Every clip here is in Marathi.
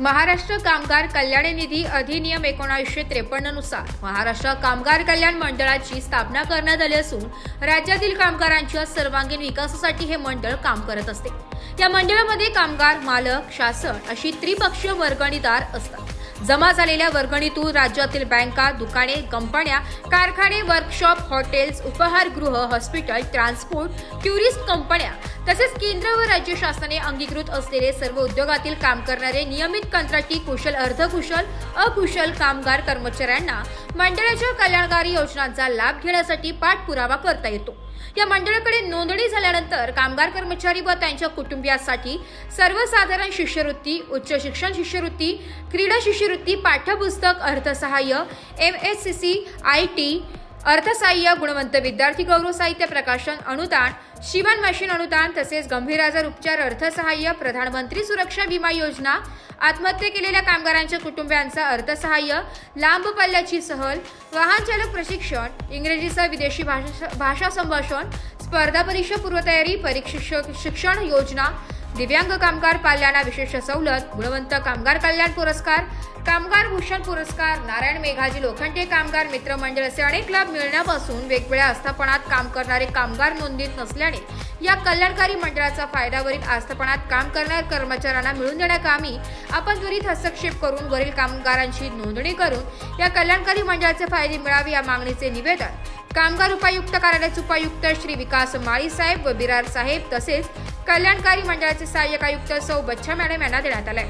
महाराष्ट्र कामगार कल्याण निधी अधिनियम 1953 नुसार महाराष्ट्र कामगार कल्याण मंडळाची स्थापना करण्यात आली असून राज्यातील कामगारांच्या सर्वांगीण विकासासाठी हे मंडळ काम करत असते। या मंडळामध्ये कामगार, मालक, शासन अशी त्रिपक्षीय वर्गणीदार असतात। जमा झालेल्या वर्गणीतून राज्यातील बँका, दुकाने, कंपन्या, कारखाने, वर्कशॉप, हॉटेल्स, उपहारगृह, हॉस्पिटल, ट्रान्सपोर्ट, टुरिस्ट कंपन्या तसेच केंद्र व राज्य शासनाने अंगीकृत असलेले सर्व उद्योगातील काम करणारे नियमित कंत्राटी, कुशल, अर्धकुशल, अकुशल कामगार कर्मचाऱ्यांना मंडळाच्या कल्याणकारी योजनांचा लाभ घेण्यासाठी पाठपुरावा करता येतो। या मंडळाकडे नोंदणी झाल्यानंतर कामगार कर्मचारी व त्यांच्या कुटुंबियांसाठी सर्वसाधारण शिष्यवृत्ती, उच्च शिक्षण शिष्यवृत्ती, क्रीडा शिष्यवृत्ती, पाठ्यपुस्तक, अर्थसहाय्य, MSCC, IT, अर्थसहाय्य, गुणवंत विद्यार्थी गौरव साहित्य प्रकाशन अनुदान, शिवण मशीन अनुदान तसेच गंभीर आजार उपचार अर्थसहाय्य, प्रधानमंत्री सुरक्षा विमा योजना, आत्महत्या केलेल्या कामगारांच्या कुटुंबियांचा अर्थसहाय्य, लांब पल्ल्याची सहल, वाहन चालक प्रशिक्षण, इंग्रजीसह विदेशी भाषा संभाषण, स्पर्धा परीक्षा पूर्वतयारी, परीक्षा शिक्षण योजना, दिव्यांग कामगार पाल्यांना विशेष सवलत, गुणवंत कामगार कल्याण पुरस्कार, कामगार भूषण पुरस्कार, नारायण मेघाजी लोखंडे कामगार मित्र मंडळ असे अनेक लाभ मिळण्यापासून वेगवेगळ्या आस्थापनात काम करणारे कामगार नोंदणीत नसल्याने या कल्याणकारी मंडळाचा फायदा वरील आस्थापनात काम करणाऱ्या कर्मचाऱ्यांना मिळवून देण्याकामी आपण त्वरित हस्तक्षेप करून वरील कामगारांची नोंदणी करून या कल्याणकारी मंडळाचे फायदे मिळावे या मागणीचे निवेदन कामगार उपायुक्त कार्यालयाचे उपायुक्त श्री विकास माळी साहेब व बिरार साहेब तसेच कल्याणकारी मंडळाचे सहाय्यक आयुक्त सौ बच्छा मॅडम यांना देण्यात आले।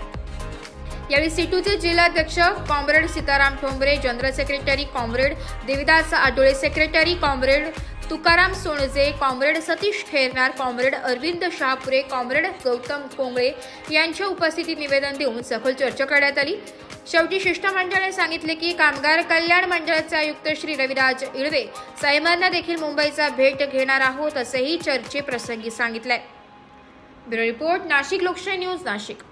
यावेळी C2चे जिल्हाध्यक्ष comrade Sitaram Thombare, general secretary comrade Devidas Adole, secretary comrade Tukaram Sonje, comrade Satish Khairnar, comrade Arvind Shahapure, comrade Gautam Kongale यांच्या उपस्थितीत निवेदन देऊन सखोल चर्चा करण्यात आली। शेवटी शिष्टमंडळाने सांगितले की कामगार कल्याण मंडळाचे आयुक्त श्री रविराज इळवे साहेबांना देखील मुंबईचा भेट घेणार आहोत असेही चर्चे प्रसंगी सांगितले। ब्युरो रिपोर्ट, नाशिक लोकशाही न्यूज, नाशिक।